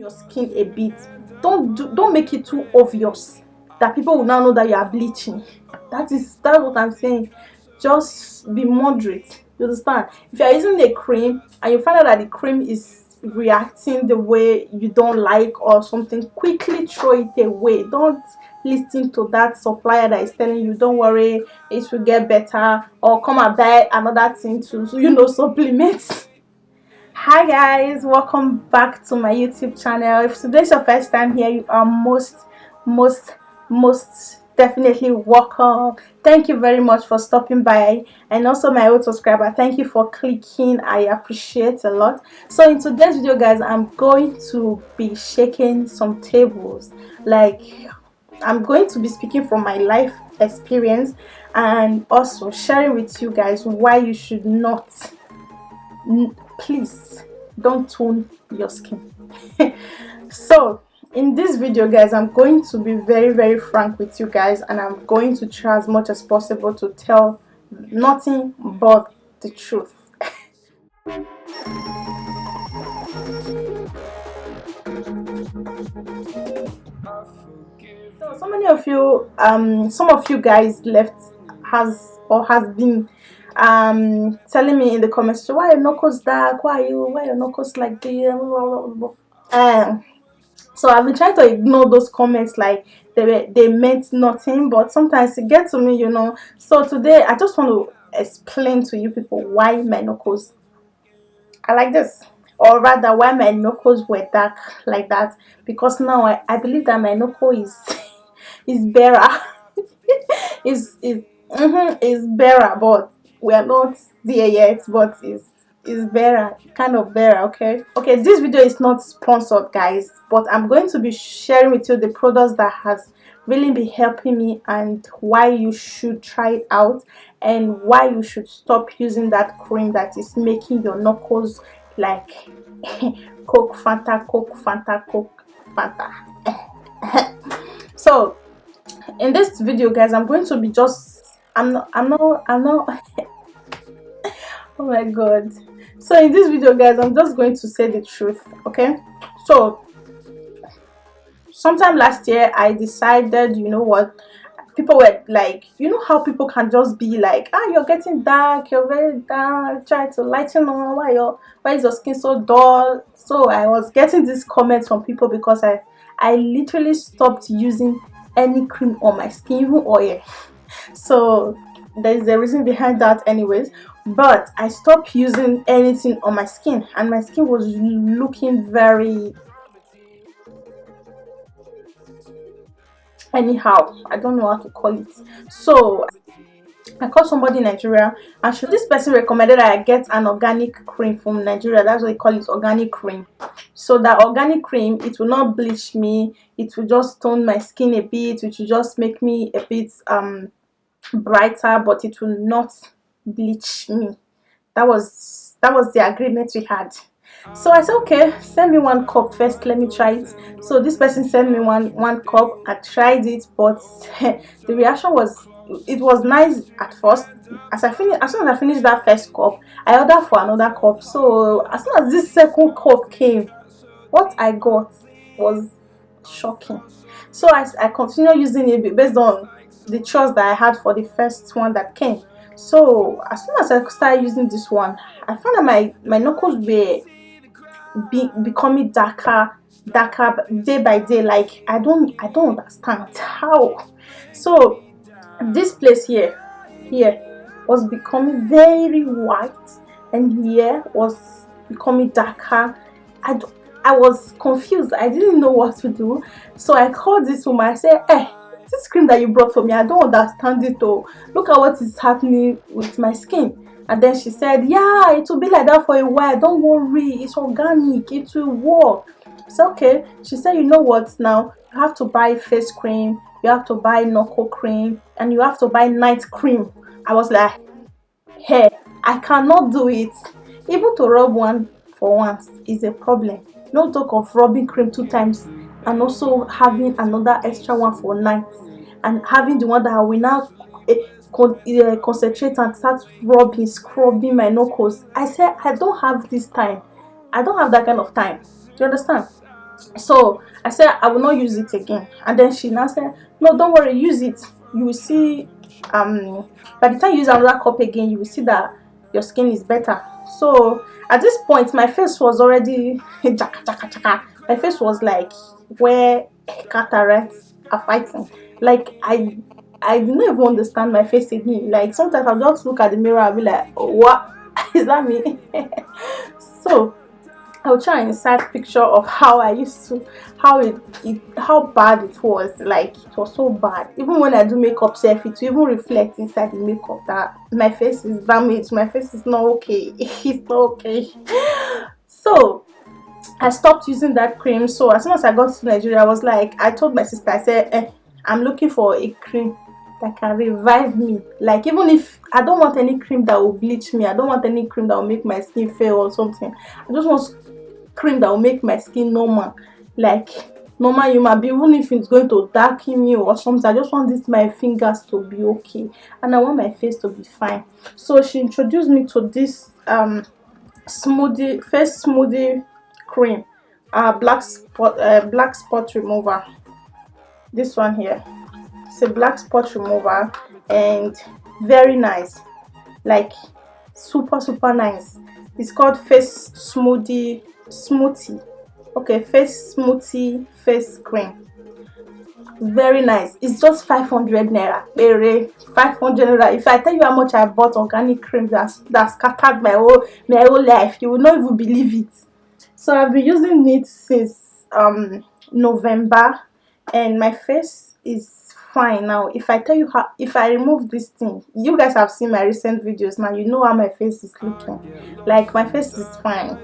your skin a bit. Don't make it too obvious that people will now know that you are bleaching. That's what I'm saying. Just be moderate. You understand? If you are using a cream and you find out that the cream is reacting the way you don't like or something, quickly throw it away. Don't listen to that supplier that is telling you, don't worry, it will get better, or come and buy another thing to, supplement. Hi guys, welcome back to my YouTube channel. If today's your first time here, you are most most definitely welcome. Thank you very much for stopping by, and also my old subscriber, thank you for clicking. I appreciate a lot. So in today's video guys, I'm going to be shaking some tables. Like, I'm going to be speaking from my life experience and also sharing with you guys why you should not, please don't tone your skin. So in this video guys, I'm going to be very frank with you guys, and I'm going to try as much as possible to tell nothing but the truth. So many of you, some of you guys has been telling me in the comments, why your knuckles dark, why your knuckles like this, so I've been trying to ignore those comments like they meant nothing, but sometimes it gets to me, So today I just want to explain to you people why my knuckles are like this, or rather why my knuckles were dark like that, because now I believe that my knuckle is is better. Is better, but we are not there yet, but is better, kind of better. Okay, this video is not sponsored guys, but I'm going to be sharing with you the products that has really been helping me, and why you should try it out, and why you should stop using that cream that is making your knuckles like coke fanta, coke fanta, coke fanta. So in this video guys, I'm going to be I'm not oh my god. So in this video guys, I'm just going to say the truth. Okay, so sometime last year I decided, you know what, people were like, you know how people can just be like, you're getting dark, you're very dark, try to lighten on, why is your skin so dull? So I was getting these comments from people because I literally stopped using any cream on my skin, even oil. So there's a reason behind that anyways, but I stopped using anything on my skin, and my skin was looking very anyhow. I don't know how to call it. So I called somebody in Nigeria, and this person recommended that I get an organic cream from Nigeria. That's what they call it, organic cream. So that organic cream, it will not bleach me, it will just tone my skin a bit, which will just make me a bit brighter, but it will not bleach me. That was the agreement we had. So I said, okay, send me 1 cup first, let me try it. So this person sent me one cup. I tried it, but the reaction was, it was nice at first. As soon as I finished that first cup, I ordered for another cup. So as soon as this second cup came, what I got was shocking. So I continued using it based on the trust that I had for the first one that came. So as soon as I started using this one, I found that my knuckles were becoming darker day by day. Like, I don't understand how. So this place here was becoming very white, and here was becoming darker. I was confused. I didn't know what to do. So I called this woman. I said, this cream that you brought for me, I don't understand it. Oh, look at what is happening with my skin. And then she said, yeah, it will be like that for a while, don't worry, it's organic, it will work. So okay. She said, you know what, now you have to buy face cream, you have to buy knuckle cream, and you have to buy night cream. I was like, hey, I cannot do it. Even to rub one for once is a problem, no talk of rubbing cream 2 times and also having another extra one for night, and having the one that I will now concentrate and start scrubbing my knuckles. I said, I don't have this time, I don't have that kind of time. Do you understand? So I said I will not use it again, and then she now said, no, don't worry, use it. You will see, by the time you use another cup again, you will see that your skin is better. So at this point my face was already jaka jaka jaka. My face was like where cataracts are fighting. Like I do not even understand my face again. Like sometimes I'll just look at the mirror and be like, oh, what is that me? So I'll try and insert picture of how I used to, how bad it was. Like it was so bad. Even when I do makeup self, it will even reflect inside the makeup that my face is damaged. My face is not okay. It's not okay. So I stopped using that cream. So as soon as I got to Nigeria, I was like, I told my sister, I said, I'm looking for a cream that can revive me. Like even if I don't want any cream that will bleach me, I don't want any cream that will make my skin fail or something. I just want cream that will make my skin normal, like normal human being. Even if it's going to darken me or something, I just want this my fingers to be okay, and I want my face to be fine. So she introduced me to this face smoothie cream, black spot remover. This one here, it's a black spot remover, and very nice, like super nice. It's called face smoothie. Okay, face smoothie face cream. Very nice. It's just 500 naira. Very 500 naira. If I tell you how much I bought organic cream that scattered my whole life, you will not even believe it. So I've been using it since November, and my face is fine now. If I tell you how, if I remove this thing, you guys have seen my recent videos now, you know how my face is looking. Like my face is fine.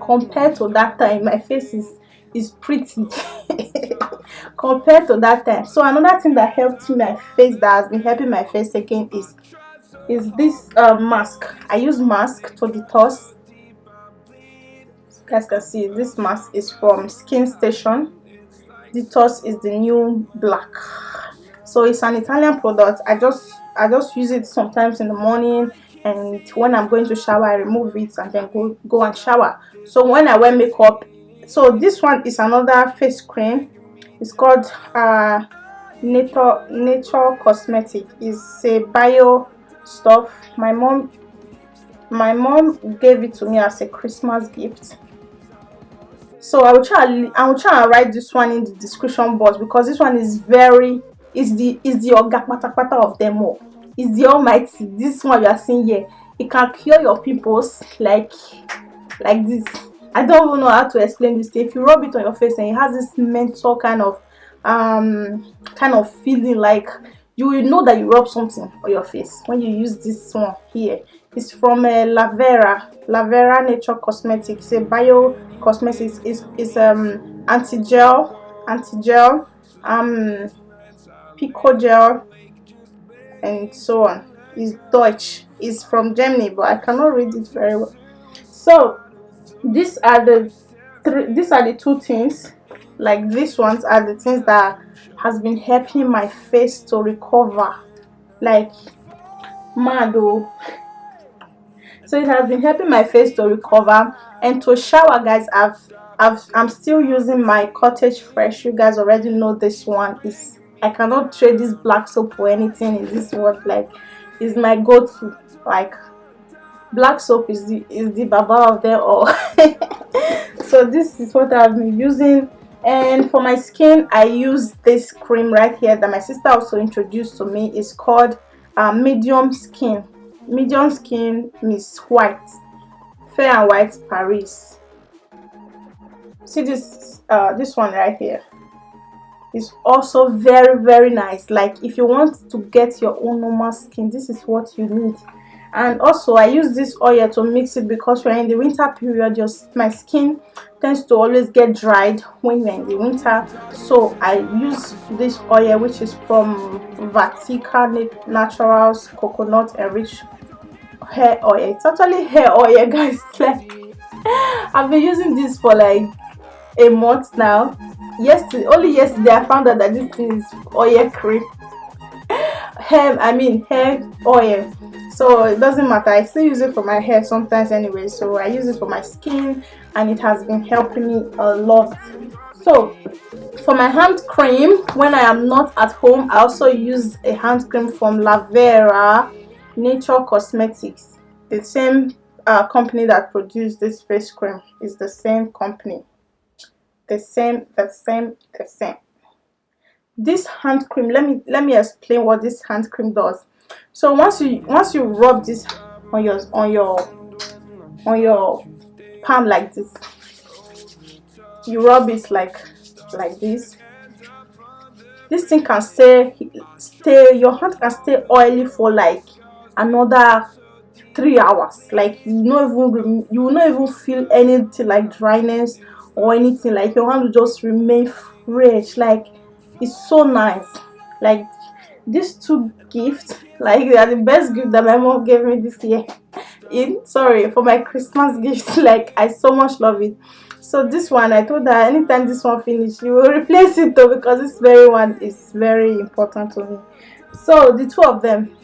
Compared to that time, my face is pretty. Compared to that time. So another thing that helped my face, that has been helping my face again, is this mask. I use mask to detox. You guys can see this mask is from Skin Station. Detox is the new black. So it's an Italian product. I just use it sometimes in the morning, and when I'm going to shower I remove it and then go and shower. So when I wear makeup, so this one is another face cream. It's called nature cosmetic. It's a bio stuff. My mom gave it to me as a Christmas gift. So I will try and write this one in the description box, because this one is the oga patapata of them all. It's the almighty. This one you are seeing here, it can cure your pimples like this. I don't even know how to explain this thing. If you rub it on your face, and it has this mental kind of feeling, like you will know that you rub something on your face when you use this one here. It's from Lavera Nature Cosmetics. It's a bio cosmetics. Is anti-gel, pico gel, and so on. It's Deutsch. It's from Germany, but I cannot read it very well. So these are the two things. Like these ones are the things that has been helping my face to recover. Like mad oh. So it has been helping my face to recover. And to shower, guys, I'm still using my Cottage Fresh. You guys already know this one. I cannot trade this black soap for anything in this world. Like, it's my go-to. Like, black soap is the baba of them all. So this is what I've been using. And for my skin, I use this cream right here that my sister also introduced to me. It's called medium skin Miss White, Fair and White Paris. See this one right here is also very nice. Like if you want to get your own normal skin, this is what you need. And also I use this oil to mix it, because we're in the winter period. My skin tends to always get dried when we're in the winter. So I use this oil, which is from Vatica Naturals coconut enriched hair oil. It's actually hair oil, guys. Like I've been using this for like a month now. Only yesterday I found out that this thing is oil cream. Hair oil. so it doesn't matter. I still use it for my hair sometimes anyway, so I use it for my skin, and it has been helping me a lot. So for my hand cream, when I am not at home, I also use a hand cream from Lavera Nature Cosmetics. The same company that produced this face cream is the same company. The same. This hand cream, let me explain what this hand cream does. So once you rub this on your palm like this, you rub it like this. This thing can stay your hand can stay oily for like another 3 hours. Like you will not even feel anything like dryness or anything. Like your hand will just remain fresh. Like it's so nice. Like these two gifts, like they are the best gift that my mom gave me this year. For my Christmas gift. Like I so much love it. So this one, I told her anytime this one finish, you will replace it though, because this very one is very important to me. So the two of them.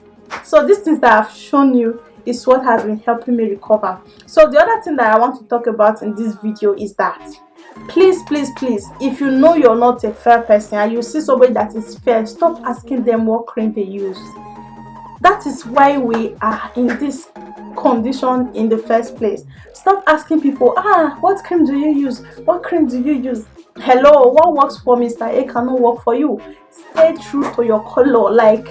So these things that I've shown you is what has been helping me recover. So the other thing that I want to talk about in this video is that please, if you know you're not a fair person and you see somebody that is fair, stop asking them what cream they use. That is why we are in this condition in the first place. Stop asking people, what cream do you use? What cream do you use? Hello, what works for Mr. A cannot work for you. Stay true to your color. Like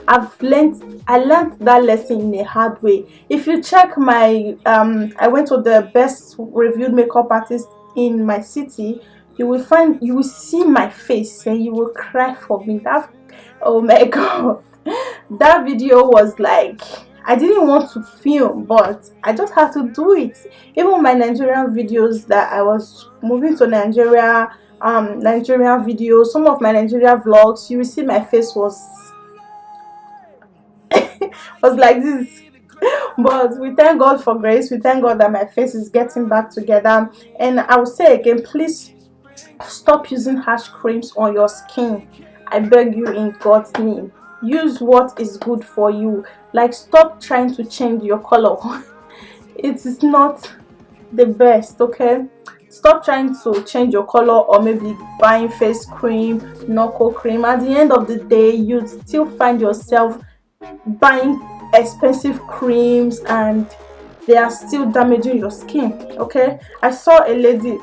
I learned that lesson in a hard way. If you check my I went to the best reviewed makeup artist in my city, you will see my face and you will cry for me. Oh my god. That video was like, I didn't want to film, but I just had to do it. Even my Nigerian videos that I was moving to Nigeria, Nigerian videos, some of my Nigeria vlogs, you will see my face was like this. But we thank God for grace. We thank God that my face is getting back together. And I will say again, please stop using harsh creams on your skin. I beg you in God's name. Use what is good for you. Like stop trying to change your color. It is not the best, okay? Stop trying to change your color, or maybe buying face cream, knuckle cream. At the end of the day, you still find yourself buying expensive creams and they are still damaging your skin. Okay, I saw a lady,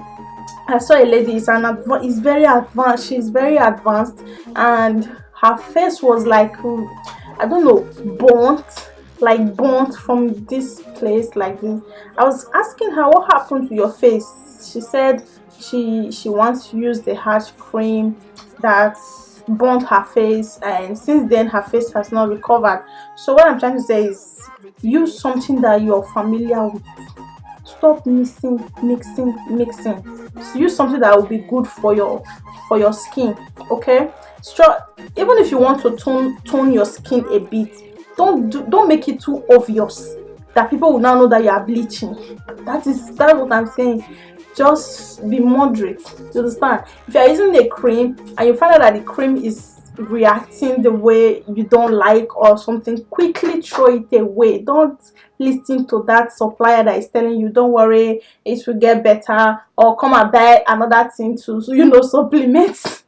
is very advanced. She's very advanced, and her face was like, I don't know, burnt from this place like this. I was asking her what happened to your face. She said she wants to use the harsh cream that burnt her face, and since then her face has not recovered. So what I'm trying to say is, use something that you're familiar with. Stop mixing. Use something that will be good for your skin. Okay, even if you want to tone your skin a bit, don't make it too obvious that people will now know that you are bleaching. That's what I'm saying. Just be moderate. You understand? If you are using a cream and you find out that the cream is reacting the way you don't like or something, quickly throw it away. Don't listen to that supplier that is telling you, don't worry, it will get better, or come and buy another thing to supplement,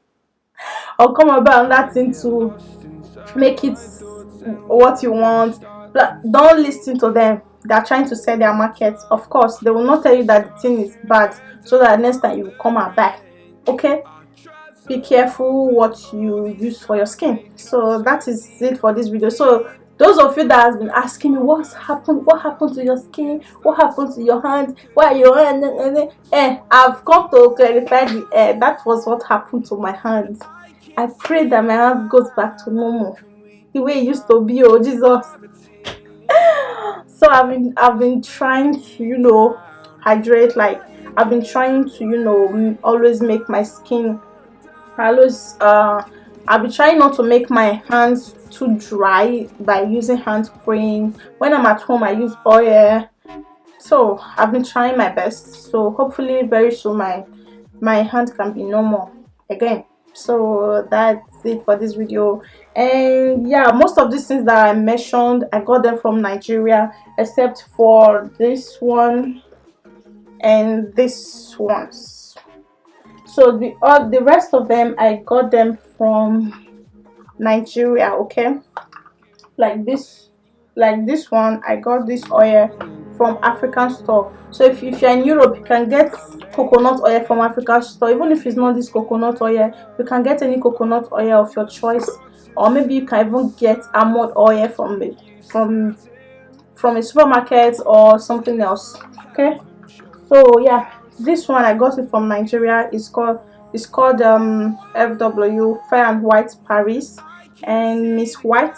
or come and buy another thing to make it what you want. But don't listen to them. They're trying to sell their market. Of course, they will not tell you that the thing is bad, so that next time you will come and buy. Okay, be careful what you use for your skin. So that is it for this video. So those of you that has been asking me what happened to your skin, what happened to your hand, why your hand, I've come to clarify that was what happened to my hand. I pray that my hand goes back to normal, the way it used to be. Oh Jesus. So I've been trying to hydrate. Like I've been trying to always make my skin I've been trying not to make my hands too dry by using hand cream. When I'm at home, I use oil. So I've been trying my best. So hopefully very soon my hand can be normal again. So that's it for this video. And yeah, most of these things that I mentioned, I got them from Nigeria, except for this one and this ones. So the rest of them I got them from Nigeria. Okay, like this one, I got this oil from African store. So if you're in Europe, you can get coconut oil from African store. Even if it's not this coconut oil, you can get any coconut oil of your choice, or maybe you can even get almond oil from from a supermarket or something else. Okay, so yeah, this one I got it from Nigeria. It's called FW Fair and White Paris and Miss White.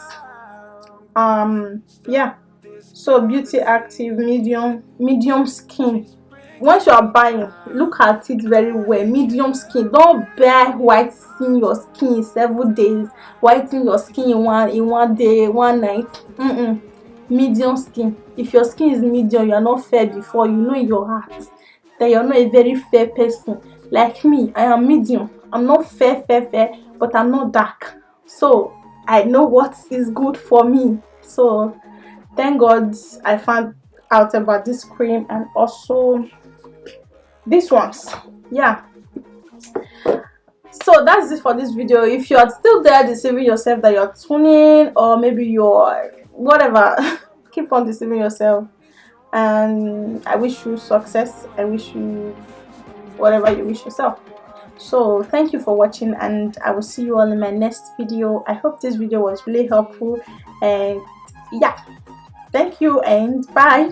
Yeah, so beauty active, medium skin. Once you are buying, look at it very well. Medium skin, don't buy whiten your skin in 7 days, whiten your skin in one day, one night. Medium skin. If your skin is medium, you are not fair before, you know in your heart that you're not a very fair person. Like me, I am medium. I'm not fair, but I'm not dark. So I know what is good for me. So thank God I found out about this cream and also these ones. Yeah, so that's it for this video. If you are still there deceiving yourself that you're tuning, or maybe you're whatever, keep on deceiving yourself. And I wish you success. I wish you whatever you wish yourself. So thank you for watching, and I will see you all in my next video. I hope this video was really helpful, and yeah, thank you and bye.